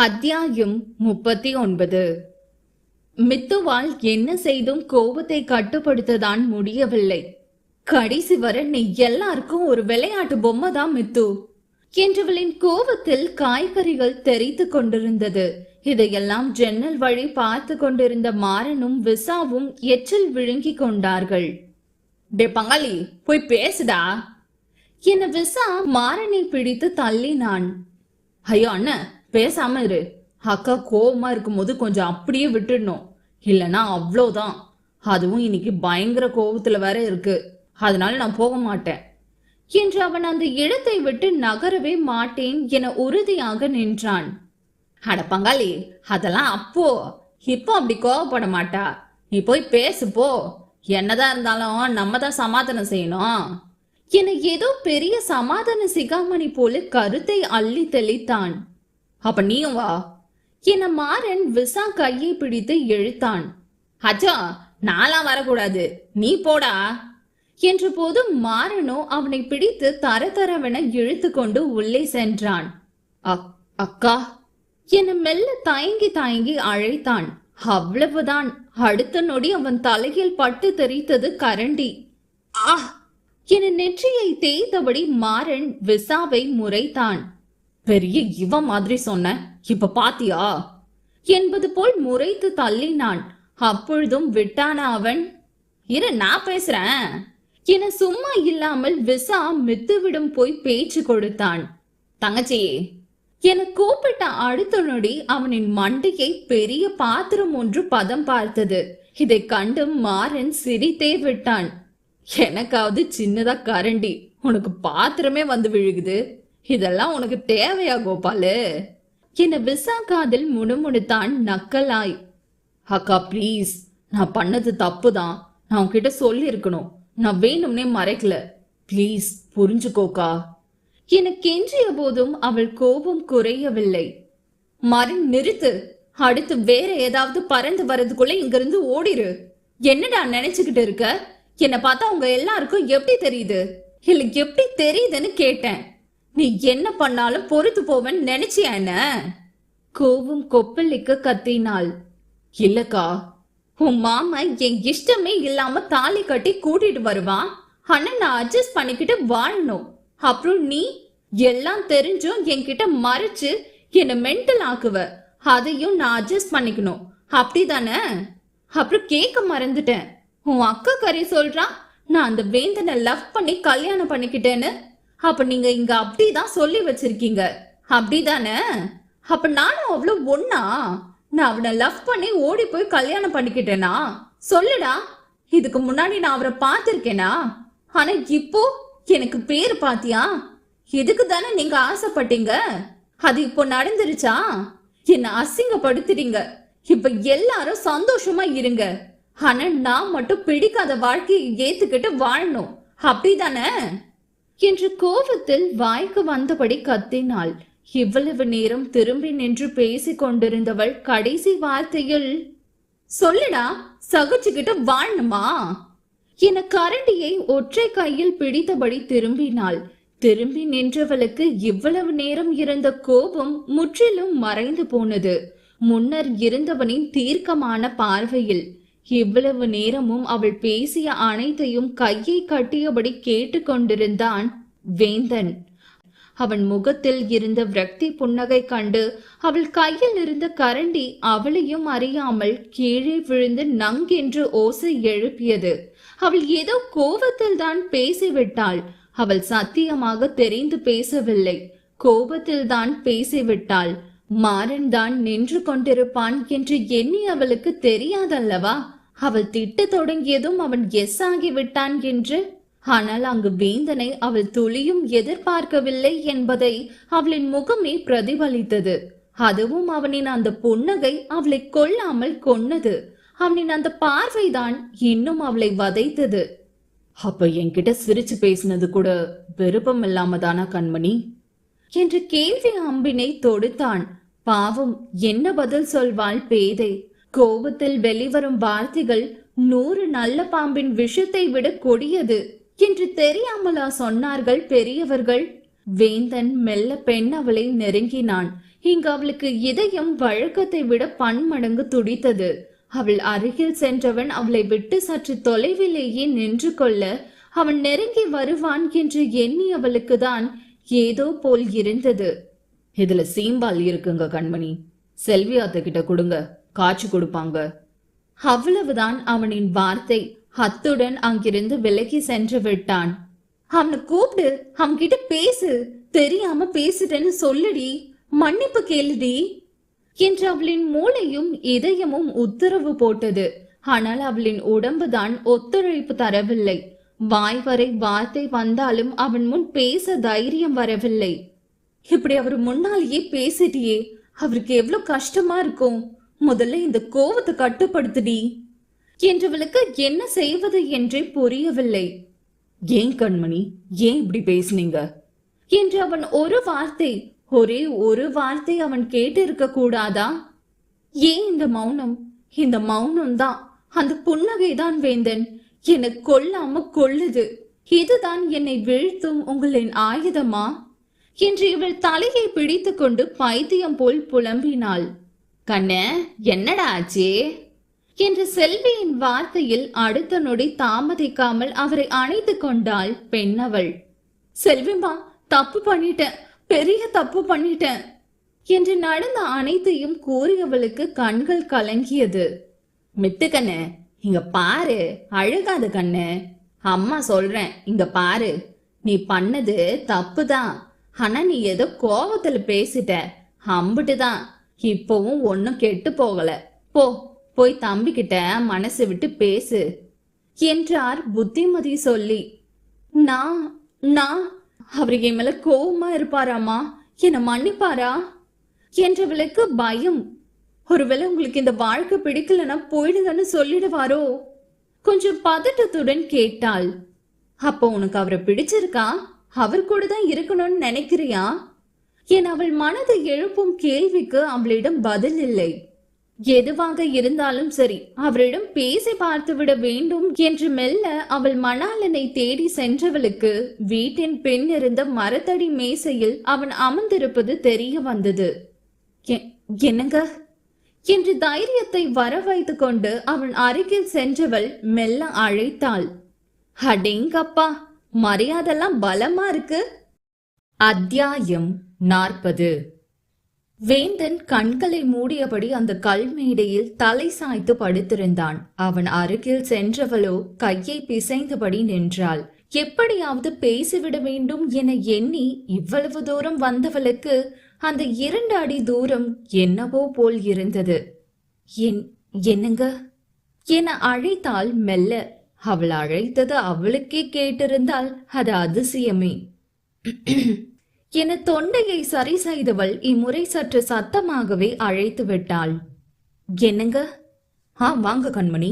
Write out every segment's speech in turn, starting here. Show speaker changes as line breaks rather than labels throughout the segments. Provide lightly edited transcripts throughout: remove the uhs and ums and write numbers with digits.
அத்தியாயம் 39. மித்துவால் என்ன செய்தும் கோபத்தை கட்டுப்படுத்ததான் முடியவில்லை. கடைசி வரை நீ எல்லாருக்கும் ஒரு விளையாட்டு பொம்மை தான் மித்து என்றவளின் கோபத்தில் காய்கறிகள் தெரித்து கொண்டிருந்தது. இதையெல்லாம் ஜன்னல் வழி பார்த்து கொண்டிருந்த மாறனும் விசாவும் எச்சில் விழுங்கி கொண்டார்கள். டே பங்காளி, போய் பேசுடா என விசா மாறனை பிடித்து தள்ளினான். ஐயோ அண்ணன், பேசாம இரு. அக்கா கோவமா இருக்கும்போது கொஞ்சம் அப்படியே விட்டுடணும், இல்லைன்னா அவ்வளோதான். அதுவும் இன்னைக்கு பயங்கர கோபத்துல வேற இருக்கு, அதனால நான் போக மாட்டேன் என்று அவன் அந்த இடத்தை விட்டு நகரவே மாட்டேன் என உறுதியாக நின்றான். அட பங்காளி, அதெல்லாம் அப்போ, இப்போ அப்படி கோவப்பட மாட்டா. நீ போய் பேசு போ. என்னதான் இருந்தாலும் நம்ம தான் சமாதானம் செய்யணும் என ஏதோ பெரிய சமாதான சிகாமணி போல கருத்தை அள்ளி தெளித்தான். அப்ப நீயும் வா என மாறன் விசா கையை பிடித்து இழுத்தான். அச்சா, நான்லாம் வரக்கூடாது, நீ போடா என்ற போது மாறனோ அவனை பிடித்து தரதரவென இழுத்து கொண்டு உள்ளே சென்றான். அக்கா என மெல்ல தயங்கி தயங்கி அழைத்தான். அவ்வளவுதான். அடுத்த நொடி அவன் தலையில் பட்டு தெரித்தது கரண்டி. என நெற்றியை தேய்த்தபடி மாறன் விசாவை முறைத்தான். பெரிய இவ மாதிரி சொன்ன, இப்ப பாத்தியா என்பது போல் முறைத்து தள்ளினான். அப்பொழுதும் விட்டான அவன். இரு, நான் பேசுறேன் என சும்மா இல்லாமல் விசா மித்துவிடம் போய் பேச்சு கொடுத்தான். தங்கச்சி என கூப்பிட்ட அடுத்த நொடி அவனின் மண்டையை பெரிய பாத்திரம் ஒன்று பதம் பார்த்தது. இதை கண்டு மாறன் சிரித்தே விட்டான். எனக்காவது சின்னதா கரண்டி, உனக்கு பாத்திரமே வந்து விழுகுது, இதெல்லாம் உனக்கு தேவையா கோபாலு என விசா காதில் முணுமுணுத்தான் நக்கலாய். அக்கா ப்ளீஸ், நான் பண்ணது தப்புதான், நான் உன்கிட்ட சொல்லி இருக்கணும், நான் வேணும்னே மறைக்கல, ப்ளீஸ் புரிஞ்சுக்கோக்கா என கெஞ்சிய போதும் அவள் கோபம் குறையவில்லை. மரண் நிறுத்து, அடுத்து வேற ஏதாவது பறந்து வரதுக்குள்ள இங்கிருந்து ஓடிரு. என்னடா நினைச்சுக்கிட்டு இருக்க? என்னை பார்த்தா உங்க எல்லாருக்கும் எப்படி தெரியுது, இல்ல எப்படி தெரியுதுன்னு கேட்டேன். நீ என்ன பண்ணாலும் பொறுத்து போவன்னு நினைச்சியா என்ன? கோபம் கொப்பளிக்க கத்தினாள். இல்லக்கா, உன் மாமா என் இஷ்டமே இல்லாம தாலி கட்டி கூட்டிட்டு வருவான், ஆனா நான் அட்ஜஸ்ட் பண்ணிக்கிட்டு வாழணும். அப்புறம் நீ எல்லாம் தெரிஞ்சும் என்கிட்ட மறைச்சு என்ன மென்டல் ஆக்குவ, அதையும் நான் அட்ஜஸ்ட் பண்ணிக்கணும், அப்படிதானே? அப்புறம் கேட்க மறந்துட்டேன், உன் அக்கா கறி சொல்றான் நான் அந்த வேந்தனை லவ் பண்ணி கல்யாணம் பண்ணிக்கிட்டேன்னு. அப்ப நீங்க இங்க அப்படிதான் சொல்லி வச்சிருக்கீங்க, அப்படிதானே? அப்ப நானும் அவ்வளவு ஒன்னா நான் அவனை லவ் பண்ணி ஓடி போய் கல்யாணம் பண்ணிக்கிட்டேனா? சொல்லுடா, இதுக்கு முன்னாடி நான் அவரை பார்த்திருக்கேனா? ஆனா இப்போ எனக்கு பேரு பாத்தியா? எதுக்கு தானே நீங்க ஆசைப்பட்டீங்க? அது இப்போ நடந்துருச்சா? என்ன அசிங்கப்படுத்துறீங்க. இப்ப எல்லாரும் சந்தோஷமா இருங்க, ஆனா நான் மட்டும் பிடிக்காத வாழ்க்கையை ஏத்துக்கிட்டு வாழணும், அப்படிதானே என்று கோபத்தில் வாய்க்கு வந்தபடி கத்தினாள். இவ்வளவு நேரம் திரும்பி நின்று பேசிக் கொண்டிருந்தவள் கடைசி வார்த்தையில் சொல்லுடா, சகிச்சுக்கிட்டு வாழணுமா என கரண்டியை ஒற்றை கையில் பிடித்தபடி திரும்பினாள். திரும்பி நின்றவளுக்கு இவ்வளவு நேரம் இருந்த கோபம் முற்றிலும் மறைந்து போனது. முன்னர் இருந்தவனின் தீர்க்கமான பார்வையில் இவ்வளவு நேரமும் அவள் பேசிய அனைத்தையும் கையை கட்டியபடி கேட்டுக்கொண்டிருந்தான் வேந்தன். அவன் முகத்தில் இருந்த விரக்தி புன்னகை கண்டு அவள் கையில் இருந்த கரண்டி அவளையும் அறியாமல் கீழே விழுந்து நங்கென்று ஓசை எழுப்பியது. அவள் ஏதோ கோபத்தில் தான் பேசிவிட்டாள். அவள் சத்தியமாக தெரிந்து பேசவில்லை, கோபத்தில் தான் பேசிவிட்டாள். மாறன் தான் நின்று கொண்டிருப்பான் என்று எண்ணி அவளுக்கு தெரியாதல்லவா? அவள் திட்ட தொடங்கியதும் அவன் எஸ் ஆகிவிட்டான் என்று. ஆனால் அங்கு வேந்தனை அவள் துளியும் எதிர்பார்க்கவில்லை என்பதை அவளின் முகமே பிரதிபலித்தது. அதுவும் அவனின் அந்த புன்னகை அவளை கொல்லாமல் கொன்னது. அவனின் அந்த பார்வைதான் இன்னும் அவளை வதைத்தது. அப்ப என்கிட்ட சிரிச்சு பேசினது கூட விருப்பம் இல்லாம தானா கண்மணி என்று கேள்வி அம்பினை தொடுத்தான். பாவம், என்ன பதில் சொல்வாள் பேதை? கோபத்தில் வெளிவரும் வார்த்தைகள் 100 நல்ல பாம்பின் விஷத்தை விட கொடியது என்று தெரியாமலா சொன்னார்கள் பெரியவர்கள்? வேந்தன் மெல்ல பெண் அவளை நெருங்கினான். இங்கு அவளுக்கு இதயம் வழக்கத்தை விட பன்மடங்கு துடித்தது. அவள் அருகில் சென்றவன் அவளை விட்டு சற்று தொலைவிலேயே நின்று கொள்ள அவன் நெருங்கி வருவான் என்று எண்ணி அவளுக்கு தான் ஏதோ போல் இருந்தது. இதுல சீம்பால் இருக்குங்க கண்மணி, செல்வி அத்தை கிட்ட கொடுங்க, காய்ச்சி கொடுப்பாங்க. அவ்வளவுதான் அவனின் வார்த்தை. அத்துடன் அங்கிருந்து விலகி சென்று விட்டான். அவனை கூப்பிடு, அவன்கிட்ட பேசு, தெரியாம பேசுறேன்னு சொல்லுடி, மன்னிப்பு கேளுடி என்று அவளின் மூளையும் இதயமும் உத்தரவு போட்டது. ஆனால் அவளின் உடம்புதான் ஒத்துழைப்பு தரவில்லை. வாய் வரை வார்த்தை வந்தாலும் அவன் முன் பேச தைரியம் வரவில்லை. இப்படி அவர் முன்னாலேயே பேசிட்டியே, அவருக்கு எவ்வளவு கஷ்டமா இருக்கும். முதல்ல இந்த கோவத்தை கட்டுப்படுத்துடி என்றவளுக்கு என்ன செய்வது என்றே புரியவில்லை. ஏன் கண்மணி, ஏன் இப்படி பேசுனீங்க என்று அவன் ஒரு வார்த்தை, ஒரே ஒரு வார்த்தை அவன் கேட்டு இருக்க கூடாதா? ஏன் இந்த மௌனம்? இந்த மௌனம் தான், அந்த புன்னகைதான் வேந்தன் என்னை கொல்லாம கொள்ளுது. இதுதான் என்னை வீழ்த்தும் உங்களின் ஆயுதமா என்று இவள் தலையை பிடித்து கொண்டு பைத்தியம் போல் புலம்பினாள். கண்ண, என்னடா ஆச்சு என்று செல்வியின் வார்த்தையில் அடுத்த நொடி தாமதிக்காமல் அவரை அணைத்து கொண்டாள் பெண்ணவள். செல்விமா, தப்பு பண்ணிட்டேன், பெரிய தப்பு பண்ணிட்டேன் என்று நடந்த அனைத்தையும் கூறியவளுக்கு கண்கள் கலங்கியது. மித்து கண்ணு, இங்க பாரு, அழுகாத கண்ணு, அம்மா சொல்றேன், இங்க பாரு, நீ பண்ணது தப்புதான். ஆனா நீ ஏதோ கோவத்துல பேசிட்ட, அம்பிட்டுதான். இப்பவும் ஒன்னும் கெட்டு போகல. போய் தம்பி கிட்ட மனசு விட்டு பேசு என்றார் புத்திமதி சொல்லி. நான் அவர் என் மேல கோவமா இருப்பாராமா, என்ன மன்னிப்பாரா என்றவளுக்கு பயம். ஒருவேளை உங்களுக்கு இந்த வாழ்க்கை பிடிக்கலன்னா போயிடுங்கன்னு சொல்லிடுவாரோ? கொஞ்சம் பதட்டத்துடன் கேட்டாள். அப்போ உனக்கு அவரை பிடிச்சிருக்கா? அவர் கூட தான் இருக்கணும்னு நினைக்கிறியா என் அவள் மனதை எழுப்பும் கேள்விக்கு அவளிடம் பதில் இல்லை. எதுவாக இருந்தாலும் சரி, அவரிடம் பேசி பார்த்து விட வேண்டும் என்று மெல்ல அவள் மணாளனை தேடி சென்றவளுக்கு வீட்டின் பின் இருந்த மரத்தடி மேசையில் அவன் அமர்ந்திருப்பது தெரிய வந்தது. என்னங்க என்று தைரியத்தை வர வைத்து கொண்டு அவன் அருகில் சென்றவள் மெல்ல அழைத்தாள். அடேங்கப்பா, மரியாதெல்லாம் பலமா இருக்கு. அத்தியாயம் 40. வேந்தன் கண்களை மூடியபடி அந்த கல்மேடையில் தலை சாய்த்து படுத்திருந்தான். அவன் அருகில் சென்றவளோ கையை பிசைந்தபடி நின்றாள். எப்படியாவது பேசிவிட வேண்டும் என எண்ணி இவ்வளவு தூரம் வந்தவளுக்கு அந்த 2 அடி தூரம் என்னவோ போல் இருந்தது. என்னங்க என அழைத்தாள் மெல்ல. அவள் அழைத்தது அவளுக்கே கேட்டிருந்தால் அது அதிசயமே. என தொண்டையை சரி செய்தவள் இம்முறை சற்று சத்தமாகவே அழைத்து விட்டாள். என்னங்க? வாங்க கண்மணி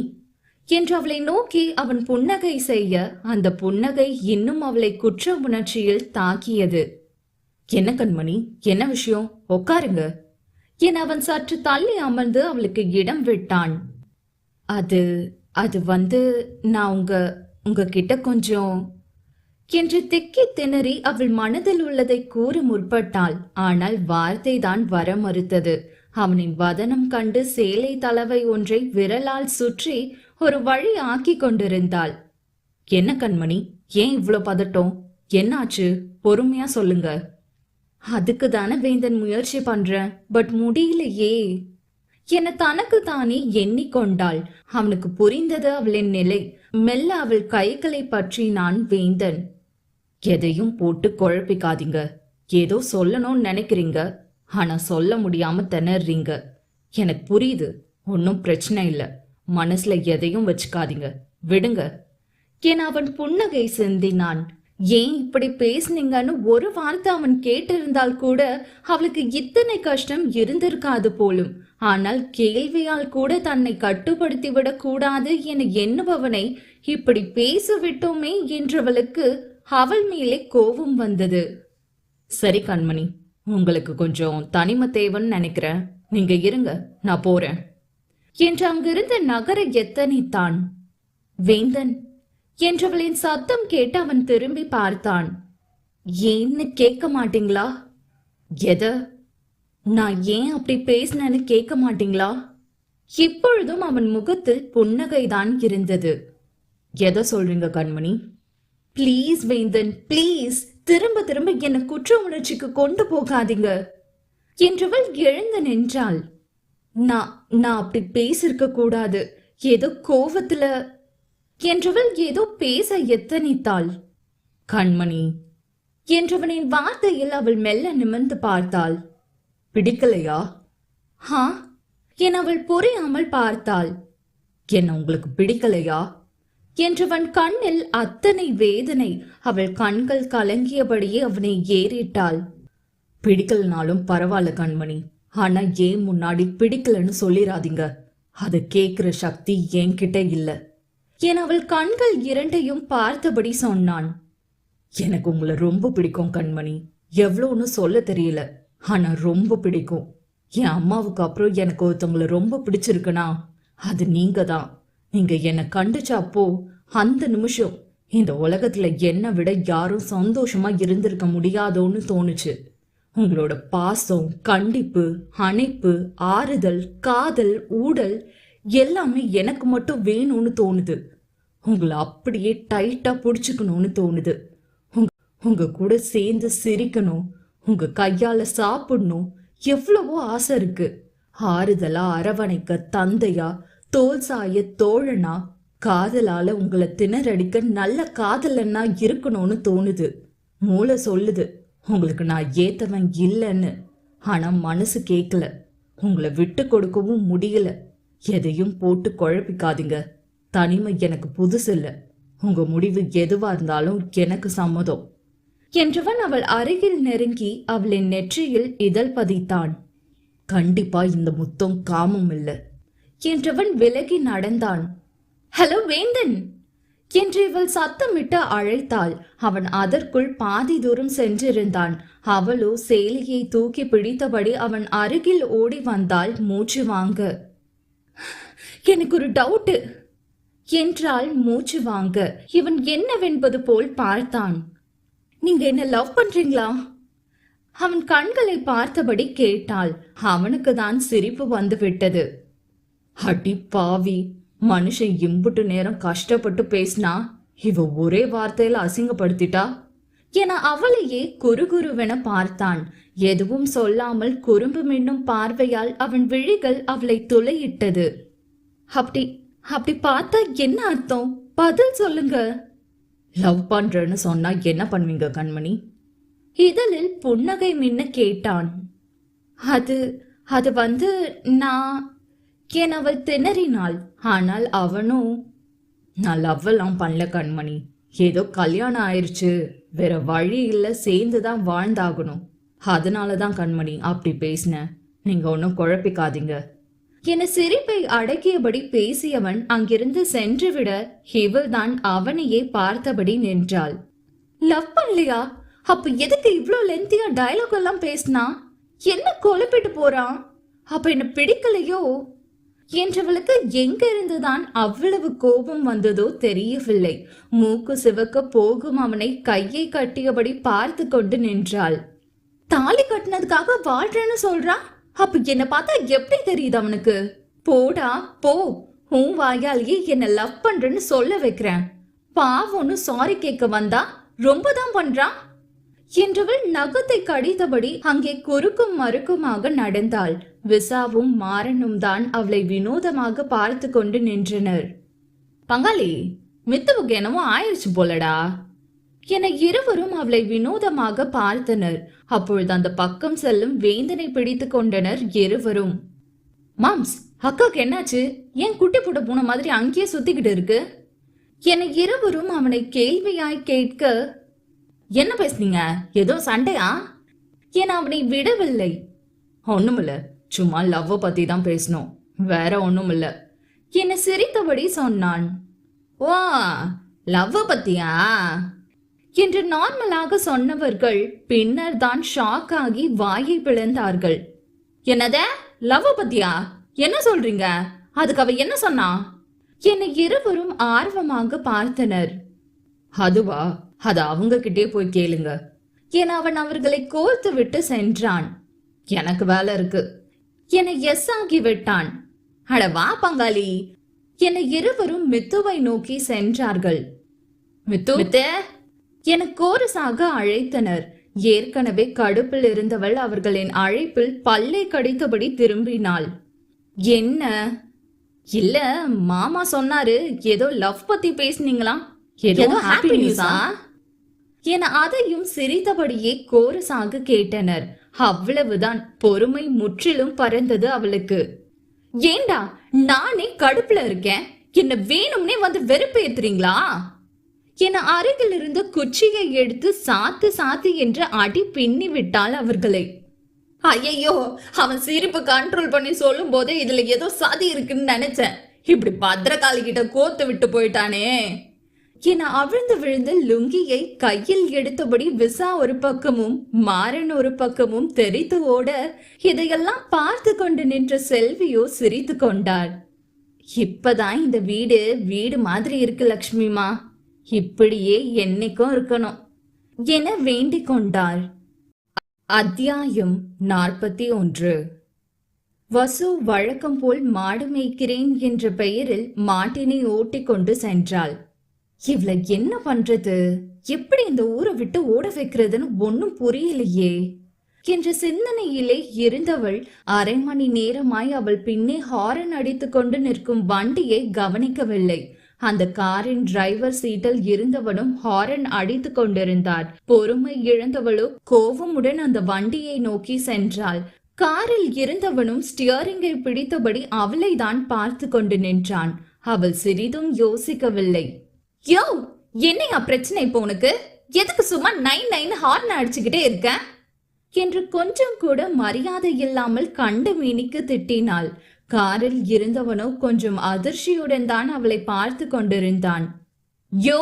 என்று அவளை நோக்கி அவன் புன்னகை செய்ய அந்த புன்னகை இன்னும் அவளை குற்ற உணர்ச்சியில் தாக்கியது. என்ன கண்மணி, என்ன விஷயம்? உட்காருங்க என அவன் சற்று தள்ளி அமர்ந்து அவளுக்கு இடம் விட்டான். அது வந்து நான் உங்ககிட்ட கொஞ்சம் என்று திக்கி திணறி அவள் மனதில் உள்ளதை கூற முற்பட்டாள். ஆனால் வார்த்தை தான் வர மறுத்தது. அவனின் வதனம் கண்டு சேலை தளவை ஒன்றை விரலால் சுற்றி ஒரு வழி ஆக்கி கொண்டிருந்தாள். என்ன கண்மணி, ஏன் இவ்வளவு பதட்டம்? என்னாச்சு? பொறுமையா சொல்லுங்க. அதுக்கு தானே வேந்தன் முயற்சி பண்றேன், பட் முடியலையே என தனக்கு தானே எண்ணிக்கொண்டாள். அவனுக்கு புரிந்தது அவளின் நிலை. மெல்ல அவள் கைகளை பற்றி நான் வேந்தன். எதையும் போட்டு குழப்பிக்காதீங்க. ஏதோ சொல்லணும்னு நினைக்கிறீங்க, ஆனா சொல்ல முடியாம திணறீங்க. எனக்கு புரியுது, ஒன்னும் பிரச்சனை இல்ல. மனசுல எதையும் வச்சுக்காதீங்க, விடுங்க என அவன் புன்னகை சிந்தினான். ஏன் இப்படி பேசுனீங்கன்னு ஒரு வார்த்தை அவன் கேட்டிருந்தால் கூட அவளுக்கு இத்தனை கஷ்டம் இருந்திருக்காது போலும். ஆனால் கேள்வியால் கூட தன்னை கட்டுப்படுத்தி விடக் கூடாது என எண்ணுபவனை இப்படி பேசிவிட்டோமே என்றவளுக்கு அவள் மேலே கோபம் வந்தது. சரி கண்மணி, உங்களுக்கு கொஞ்சம் தனிமை தேவைன்னு நினைக்கிறேன், நீங்க இருங்க, நான் போறேன் என்று அங்கிருந்த நகர எத்தனைத்தான். வேந்தன் என்றவளின் சத்தம் கேட்டு அவன் திரும்பி பார்த்தான். ஏன்னு கேட்க மாட்டீங்களா? எத? நான் ஏன் அப்படி பேசினேன்னு கேட்க மாட்டீங்களா? இப்பொழுதும் அவன் முகத்தில் புன்னகைதான் இருந்தது. எதை சொல்றீங்க கண்மணி? ப்ளீஸ் வேந்தன், ப்ளீஸ், திரும்ப திரும்ப என்ன குற்ற உணர்ச்சிக்கு கொண்டு போகாதீங்க என்றவள் எழுந்து நின்றாள். நான் அப்படி பேசிருக்க கூடாது, ஏதோ கோவத்துல என்றவள் ஏதோ பேச எத்தனித்தாள். கண்மணி என்றவனின் வார்த்தையில் அவள் மெல்ல நிமிர்ந்து பார்த்தாள். பிடிக்கலையா? ஹா என் அவள் புரியாமல் பார்த்தாள். என்ன உங்களுக்கு பிடிக்கலையா என்றவன் கண்ணில் அத்தனை வேதனை. அவள் கண்கள் கலங்கியபடியே அவனை ஏறிட்டாள். பிடிக்கலனாலும் பரவாயில்ல கண்மணி, ஆனா ஏன் முன்னாடி பிடிக்கலன்னு சொல்லிடாதீங்க. அது கேக்குற சக்தி என்கிட்ட இல்ல என் அவள் கண்கள் இரண்டையும் பார்த்தபடி சொன்னான். எனக்கு உங்களை ரொம்ப பிடிக்கும் கண்மணி, எவ்வளோன்னு சொல்ல தெரியல, ஆனா ரொம்ப பிடிக்கும். என் அம்மாவுக்கு அப்புறம் எனக்கு ஒருத்தவங்களை ரொம்ப பிடிச்சிருக்குன்னா அது நீங்க தான். நீங்க என்னை கண்டுச்சப்போ அந்த நிமிஷம் இந்த உலகத்துல என்னை விட யாரும் சந்தோஷமா இருந்திருக்க முடியாதோன்னு தோணுச்சு. உங்களோட பாசம், கண்டிப்பு, அணைப்பு, ஆறுதல், காதல், ஊடல் எல்லாமே எனக்கு மட்டும் வேணும்னு தோணுது. உங்களை அப்படியே டைட்டா புடிச்சுக்கணும்னு தோணுது. உங்க கூட சேர்ந்து சிரிக்கணும், உங்க கையால சாப்பிடணும், எவ்வளவோ ஆசை இருக்கு. ஆறுதலா அரவணைக்க தந்தையா, தோல் சாய தோழனா, காதலால உங்களை திணறடிக்க நல்ல காதலன்னா இருக்கணும்னு தோணுது. மூளை சொல்லுது உங்களுக்கு நான் ஏத்தவன் இல்லைன்னு, ஆனா மனசு கேட்கல. உங்களை விட்டு கொடுக்கவும் முடியல. எதையும் போட்டு குழப்பிக்காதீங்க. தனிமை எனக்கு புதுசு இல்ல. உங்க முடிவு எதுவா இருந்தாலும் எனக்கு சம்மதம் என்றவன் அவள் அருகில் நெருங்கி அவளின் நெற்றியில் இதழ் பதித்தான். கண்டிப்பா இந்த முத்தம் காமம் இல்ல என்றவன் விலகி நடந்தான். ஹலோ வேந்தன் என்று இவள் சத்தமிட்டு அழைத்தாள். அவன் அதற்குள் பாதி தூரம் சென்றிருந்தான். அவளோ சேலையை தூக்கி பிடித்தபடி அவன் அருகில் ஓடி வந்தாள் மூச்சு வாங்க. எனக்கு ஒரு டவுட் என்றாள் மூச்சு வாங்க. இவன் என்னவென்பது போல் பார்த்தான். நீங்க என்ன லவ் பண்றீங்களா? அவன் கண்களை பார்த்தபடி கேட்டாள். அவனுக்கு தான் சிரிப்பு வந்து விட்டது. அடி பாவி, மனுஷன் இம்புட்டு நேரம் கஷ்டப்பட்டு பேசினா இவ ஒரே வார்த்தையில அசிங்கப்படுத்திட்டா என அவளையே குறுகுருவென பார்த்தான். எதுவும் சொல்லாமல் குறும்பு மின்னும் பார்வையால் அவன் விழிகள் அவளை துளையிட்டது. அப்படி பார்த்தா என்ன அர்த்தம்? பதில் சொல்லுங்க. லவ் பண்றேன்னு சொன்னா என்ன பண்ணுவீங்க கண்மணி? இதழில் புன்னகை மின்ன கேட்டான். அது வந்து நான் என் அவள் திணறினாள். ஆனால் அவனும் நான் லவ் எல்லாம் பண்ணல கண்மணி, ஏதோ கல்யாணம் ஆயிடுச்சு, வேற வழி இல்லை, சேர்ந்துதான் வாழ்ந்தாகணும், அதனாலதான் கண்மணி அப்படி பேசினேன். நீங்க ஒன்னும் குழப்பிக்காதீங்க என சிரிப்பை அடக்கியபடி பேசியவன் அங்கிருந்து சென்றுவிட இவள் தான் அவனையே பார்த்தபடி நின்றாள். லவ் பண்ணலையா? அப்ப எதுக்கு இவ்ளோ லென்த்தியா டயலாக் எல்லாம் பேசினா? என்ன குழப்பிட்டு போறான்? அப்ப என்ன பிடிக்கலையோ என்றவளுக்கு எங்க இருந்துதான் அவ்வளவு கோபம் வந்ததோ தெரியவில்லை. மூக்கு சிவக்க போகும் அவனை கையை கட்டியபடி பார்த்து கொண்டு நின்றாள். தாலி கட்டினதுக்காக வாழ்றேன்னு சொல்றான். அப்ப என்ன பார்த்தா எப்படி தெரியுது அவனுக்கு? போடா போ, உன் வாயாலேயே என்ன லவ் பண்றேன்னு சொல்ல வைக்கிறேன். பாவம்னு சாரி கேட்க வந்தா ரொம்ப தான் பண்றான் என்றவள் நகத்தை கடித்தபடி அங்கே குறுக்கும் மறுக்குமாக நடந்தாள். விசாவும் மாறனும் தான் அவளை வினோதமாக பார்த்து கொண்டு நின்றனர். பங்காளி, மித்துவுக்கு என்னமோ ஆயிடுச்சு போலடா என இருவரும் அவளை வினோதமாக பார்த்தனர். அப்பொழுது அந்த பக்கம் செல்லும் வேந்தனை பிடித்து கொண்டனர் இருவரும். மாம்ஸ், அக்காக்கு என்னாச்சு? ஏன் குட்டி போட்ட பூனை மாதிரி அங்கேயே சுத்திக்கிட்டு இருக்கு என இருவரும் அவனை கேள்வியாய் கேட்க, என்ன பேசுனீங்க? ஏதோ சண்டையா என அவனை விடவில்லை. ஒண்ணுமில்ல, சும்மா லவ் பத்தி தான் பேசணும், வேற ஒண்ணுமில்ல என சிரித்தபடி சொன்னான். ஓ, லவ் பத்தியா என்று நார்மலாக சொன்னவர்கள் பின்னர் தான் ஷாக் ஆகி வாயை பிளந்தார்கள். என்னத லவ் பத்தியா? என்ன சொல்றீங்க? அதுக்கு அவ என்ன சொன்னா என இருவரும் ஆர்வமாக பார்த்தனர். அதுவா, அது அவங்க கிட்டே போய் கேளுங்க என அவன் அவர்களை கோர்த்து விட்டு சென்றான். எனக்கு வேலை இருக்கு என எஸ் ஆகிவிட்டான். அட வா பங்காளி என இருவரும் மித்துவை நோக்கி சென்றார்கள். மித்து என கோரஸாக அழைத்தனர். ஏற்கனவே கடுப்பில் இருந்தவள் அவர்களின் அழைப்பில் பல்லை கடித்தபடி திரும்பினாள். என்ன? இல்ல, மாமா சொன்னாரு ஏதோ லவ் பத்தி பேசுனீங்களாம், ஏதோ ஹாப்பி நியூஸா என அதையும் சிரித்தபடியே கோரஸாக கேட்டனர். அவ்வளவுதான். பொறுமை முற்றிலும் பறந்தது அவளுக்கு. ஏண்டா, நானே கடுப்புல இருக்கேன், என்ன வேணும்னே வந்து வெறுப்பு ஏத்துறீங்களா என அருகில் இருந்து குச்சியை எடுத்து சாத்து சாத்து என்று அடி பின்னி விட்டாள் அவர்களை. ஐயோ, அவன் சிரிப்பு கண்ட்ரோல் பண்ணி சொல்லும் போதே இதுல ஏதோ சதி இருக்குன்னு நினைச்சேன். இப்படி பத்திரகாளி கிட்ட கோத்து விட்டு போயிட்டானே என அவிழ்ந்து விழுந்து லுங்கியை கையில் எடுத்தபடி விசா ஒரு பக்கமும் மாறன் ஒரு பக்கமும் தெரித்து ஓட, இதையெல்லாம் பார்த்து கொண்டு நின்ற செல்வியோ சிரித்து கொண்டார். இப்பதான் இந்த வீடு வீடு மாதிரி இருக்கு லக்ஷ்மிமா, இப்படியே என்னைக்கும் இருக்கணும் என வேண்டிக் கொண்டார். அத்தியாயம் 41. வசு வழக்கம் போல் மாடு மேய்க்கிறேன் என்ற பெயரில் மாட்டினை ஓட்டி கொண்டு சென்றாள். இவள என்ன பண்றது, எப்படி இந்த ஊரை விட்டு ஓட வைக்கிறதுன்னு ஒன்னும் புரியலையே என்ற சிந்தனையிலே இருந்தவள் அரை மணி நேரமாய் அவள் பின்னே ஹாரன் அடித்து கொண்டு நிற்கும் வண்டியை கவனிக்கவில்லை. அந்த காரின் டிரைவர் சீட்டில் இருந்தவனும் ஹாரன் அடித்து கொண்டிருந்தார். பொறுமை இழந்தவளோ கோபமுடன் அந்த வண்டியை நோக்கி சென்றாள். காரில் இருந்தவனும் ஸ்டியரிங்கை பிடித்தபடி அவளை தான் பார்த்து கொண்டு நின்றான். அவள் சிறிதும் யோசிக்கவில்லை. யோ, என்னையா பிரச்சனை இப்போ உனக்கு? எதுக்கு சும்மா 9 ஹார்ன் அடிச்சுக்கிட்டே இருக்க என்று கொஞ்சம் கூட மரியாதை இல்லாமல் கண்ட மீனிக்கு திட்டினாள். காரில் இருந்தவனோ கொஞ்சம் அதிர்ச்சியுடன் தான் அவளை பார்த்து கொண்டிருந்தான். யோ,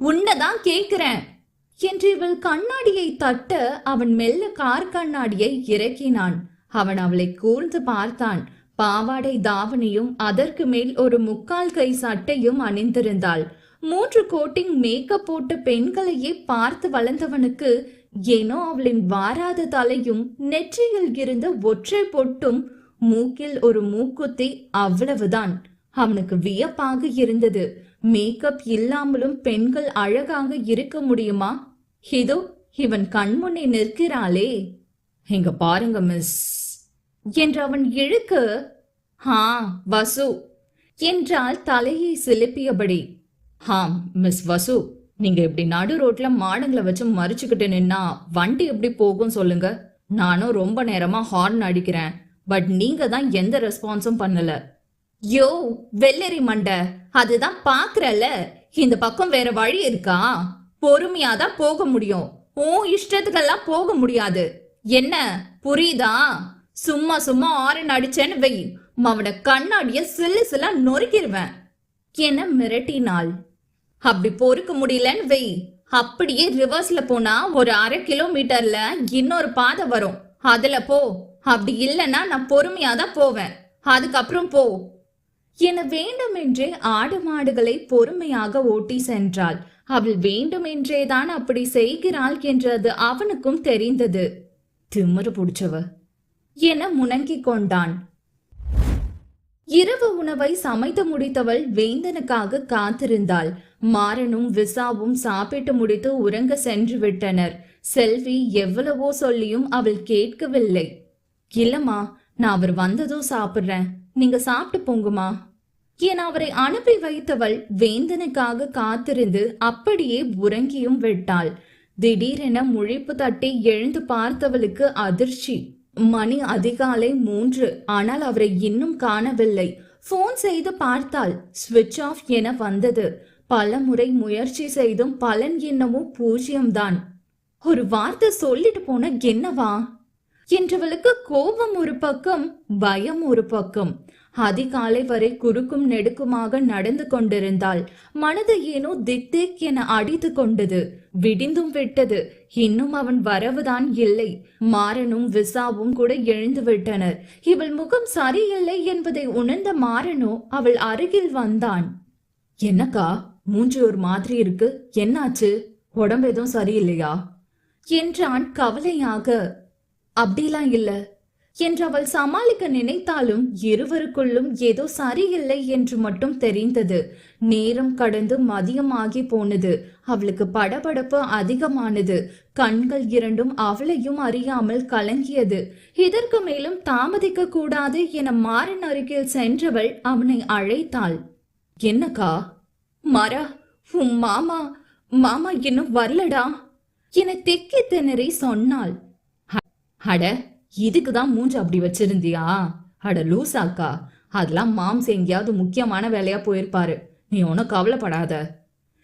உன்னதான் கேக்குறேன் என்று இவள் கண்ணாடியை தட்ட அவன் மெல்ல கார் கண்ணாடியை இறக்கினான். அவன் அவளை கூர்ந்து பார்த்தான். பாவாடை தாவணியும் அதற்கு மேல் ஒரு முக்கால் கை சட்டையும் அணிந்திருந்தாள். 3 கோட்டிங் மேக்கப் போட்ட பெண்களையே பார்த்து வளர்ந்தவனுக்கு ஏனோ அவளின் வாராத தலையும் நெற்றியில் இருந்த ஒற்றை பொட்டும் மூக்கில் ஒரு மூக்குத்தி, அவ்வளவுதான். அவனுக்கு வியப்பாக இருந்தது. மேக்கப் இல்லாமலும் பெண்கள் அழகாக இருக்க முடியுமா? இதோ இவன் கண்முன்னே நிற்கிறாளே. இங்க பாருங்க மிஸ் என்று அவன் இழுக்க, ஹா வசு என்றால் தலையை சிலுப்பியபடி. ஹாம் மிஸ் வசு, நீங்க இப்படி நடு ரோட்ல மாடுங்களை வச்சு மறிச்சுக்கிட்டு நின்னா வண்டி எப்படி போகும் சொல்லுங்க? நானும் ரொம்ப நேரமா ஹார்ன் அடிக்கிறேன், பட் நீங்க தான் எந்த ரெஸ்பான்ஸும் பண்ணல. யோ வெள்ளரி மண்டை, அதுதான் பாக்குறல, இந்த பக்கம் வேற வழி இருக்கா? பொறுமையாதான் போக முடியும், ஓ இஷ்டத்துக்கெல்லாம் போக முடியாது. என்ன புரியுதா? சும்மா சும்மா ஹார்ன் அடிச்சேன்னு வை, அவன கண்ணாடிய சில்லு சில்லா நொறுக்கிடுவேன் என மிரட்டினாள். அப்படி பொறுக்க முடியலன்னு வை, அப்படியே ரிவர்ஸ்ல போனா ஒரு 1/2 கிலோமீட்டர்ல இன்னொரு பாதை வரும், அதுல போ. அப்படி இல்லைன்னா நான் பொறுமையாதான் போவேன், அதுக்கப்புறம் போ என வேண்டுமென்றே ஆடு மாடுகளை பொறுமையாக ஓட்டி சென்றாள். அவள் வேண்டுமென்றேதான் அப்படி செய்கிறாள் என்றது அவனுக்கும் தெரிந்தது. திமிரு பிடிச்சவ என முணங்கிக் கொண்டான். இரவு உணவை சமைத்து முடித்தவள் வேந்தனுக்காக காத்திருந்தாள். மாறனும் விசாவும் சாப்பிட்டு முடித்து உறங்க சென்று விட்டனர். செல்வி எவ்வளவோ சொல்லியும் அவள் கேட்கவில்லை. இல்லம்மா, நான் அவர் வந்ததும் சாப்பிடுறேன், நீங்க சாப்பிட்டு போங்குமா என அவரை அனுப்பி வைத்தவள் வேந்தனுக்காக காத்திருந்து அப்படியே உறங்கியும் விட்டாள். திடீரென முழிப்பு தட்டி எழுந்து பார்த்தவளுக்கு அதிர்ச்சி. மணி அதிகாலை 3, ஆனால் அவரை இன்னும் காணவில்லை. போன் செய்து பார்த்தாள், ஸ்விட்ச் ஆஃப் என வந்தது. பல முறை முயற்சி செய்தும் பலன் என்னமோ 0 தான். ஒரு வார்த்தை சொல்லிட்டு போன என்னவா என்றவளுக்கு கோபம் ஒரு பக்கம், பயம் ஒரு பக்கம். அதிகாலை வரை குறுக்கும் நெடுக்குமாக நடந்து கொண்டிருந்தாள். மனது ஏனோ திக் திக் என அடித்து கொண்டது. விடிந்தும் விட்டது, இன்னும் அவன் வரவுதான் இல்லை. மாறனும் விசாவும் கூட எழுந்து விட்டனர். இவள் முகம் சரியில்லை என்பதை உணர்ந்த மாறனோ அவள் அருகில் வந்தான். என்னக்கா மூஞ்சி ஒரு மாதிரி இருக்கு, என்னாச்சு? உடம்பு எதுவும் சரியில்லையா என்றான் கவலையாக. அப்படிலாம் இல்ல, என்று அவள் சமாளிக்க நினைத்தாலும் இருவருக்குள்ளும் ஏதோ சரியில்லை என்று மட்டும் தெரிந்தது. நேரம் கடந்து மதியமாகி போனது. அவளுக்கு படபடப்பு அதிகமானது. கண்கள் இரண்டும் அவளையும் அறியாமல் கலங்கியது. இதற்கு மேலும் தாமதிக்க கூடாது என மாறன் அருகில் சென்றவள் அவனை அழைத்தாள். என்னக்கா? மாறா, உன் மாமா மாமா இன்னும் வரலடா என திக்கி திணறி சொன்னாள். அட, இதுக்குதான் மூஞ்ச அப்படி வச்சிருந்தியா? அட லூசாக்கா, அதெல்லாம் மாம்ஸ் எங்கேயாவது முக்கியமான வேலையா போயிருப்பாரு, நீ ஒன்னும் கவலைப்படாத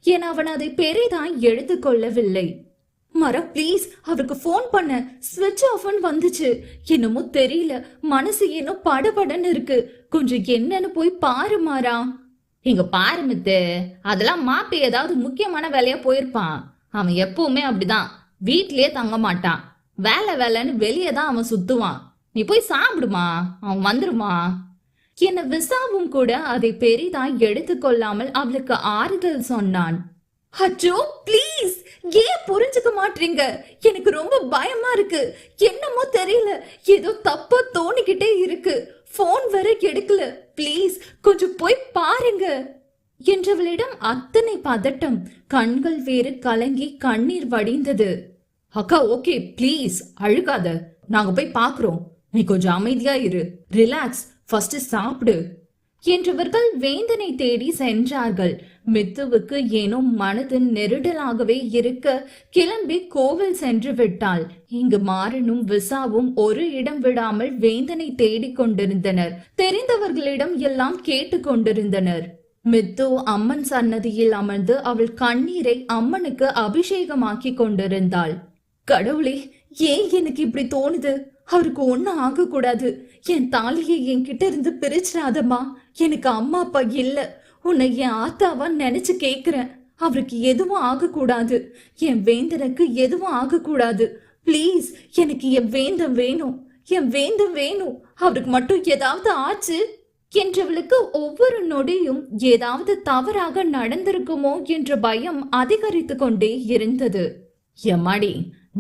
என அவன் அதை பெரிதாய் எடுத்துக்கொள்ளவில்லை. மரா ப்ளீஸ், அவருக்கு போன் பண்ண, ஸ்விட்ச் ஆஃப்னு வந்துச்சு. என்னமோ தெரியல, மனசு ஏனோ படபடன்னு இருக்கு. கொஞ்சம் என்னன்னு போய் பாரு மாறா. இங்க பாரு மித்து, அதெல்லாம் மாப்பி ஏதாவது முக்கியமான வேலையா போயிருப்பான். அவன் எப்பவுமே அப்படிதான், வீட்லயே தங்க மாட்டான். வேலை வேலைன்னு வெளியே தான் அவன் சுத்துவான். நீ போய் சாப்பிடுமா, அவன் வந்துருமா என விசாவும் கூட அதை பெரிதாய் எடுத்துக்கொள்ளாமல் அவளுக்கு ஆறுதல் சொன்னான். அச்சோ ப்ளீஸ், ஏன் புரிஞ்சுக்க மாட்டீங்க? எனக்கு ரொம்ப பயமா இருக்கு. என்னமோ தெரியல, ஏதோ தப்பா தோணிக்கிட்டே இருக்கு. போன் வேற எடுக்கல. ப்ளீஸ் கொஞ்சம் போய் பாருங்க என்றவளிடம் அத்தனை பதட்டம். கண்கள் வேறு கலங்கி கண்ணீர் வடிந்தது. அக்கா ஓகே ப்ளீஸ் அழுகாத, நாங்க போய் பாக்குறோம். நீ கொஞ்சம் அமைதியா இரு, ரிலாக்ஸ், ஃபர்ஸ்ட் சாப்பிடு என்றவர்கள் வேந்தனை தேடி சென்றார்கள். மித்துவுக்கு ஏனோ மனது நெருடலாகவே இருக்க கிளம்பி கோவில் சென்று விட்டாள். இங்கு மாறனும் விசாவும் ஒரு இடம் விடாமல் வேந்தனை தேடிக் கொண்டிருந்தனர். தெரிந்தவர்களிடம் எல்லாம் கேட்டு கொண்டிருந்தனர். மித்து அம்மன் சன்னதியில் அமர்ந்து அவள் கண்ணீரை அம்மனுக்கு அபிஷேகமாக்கி கொண்டிருந்தாள். கடவுளே, ஏன் எனக்கு இப்படி தோணுது? அவருக்கு ஒன்னும் ஆக கூடாது. என் தாலியை என்கிட்ட இருந்து பிரிச்சிடாதம்மா. எனக்கு அம்மா அப்பா இல்ல. உன்னை என் ஆத்தாவா நினைச்சு கேக்குறேன். அவருக்கு எதுவும் ஆகக்கூடாது. என் வேந்தனுக்கு எதுவும் ஆகக்கூடாது. பிளீஸ், எனக்கு என் வேந்தம் வேணும். என் வேந்தம் வேணும். அவருக்கு மட்டும் ஏதாவது ஆச்சு என்றவளுக்கு ஒவ்வொரு நொடியும் ஏதாவது தவறாக நடந்திருக்குமோ என்ற பயம் அதிகரித்து கொண்டே இருந்தது. எம்மாடி,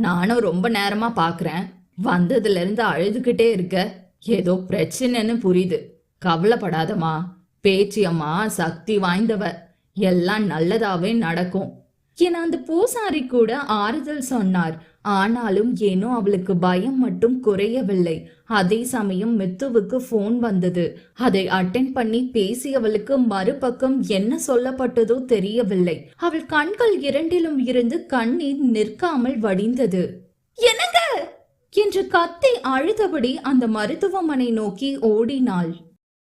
நானும் ரொம்ப நேரமா பாக்குறேன். வந்ததுல இருந்து அழுதுகிட்டே இருக்க. ஏதோ பிரச்சனைன்னு புரியுது. கவலைப்படாதம்மா, பேச்சியம்மா சக்தி வாய்ந்தவ, எல்லாம் நல்லதாவே நடக்கும் என அந்த பூசாரி கூட ஆறுதல் சொன்னார். ஆனாலும் ஏனோ அவளுக்கு பயம் மட்டும் குறையவில்லை. அதே சமயம் மித்துவுக்கு போன் வந்தது. அதை அட்டென்ட் பண்ணி பேசியவளுக்கு மறுபக்கம் என்ன சொல்லப்பட்டதோ தெரியவில்லை. அவள் கண்கள் இரண்டிலும் இருந்து கண்ணீர் நிற்காமல் வடிந்தது. என்னங்க என்று கத்தி அழுதபடி அந்த மருத்துவமனை நோக்கி ஓடினாள்.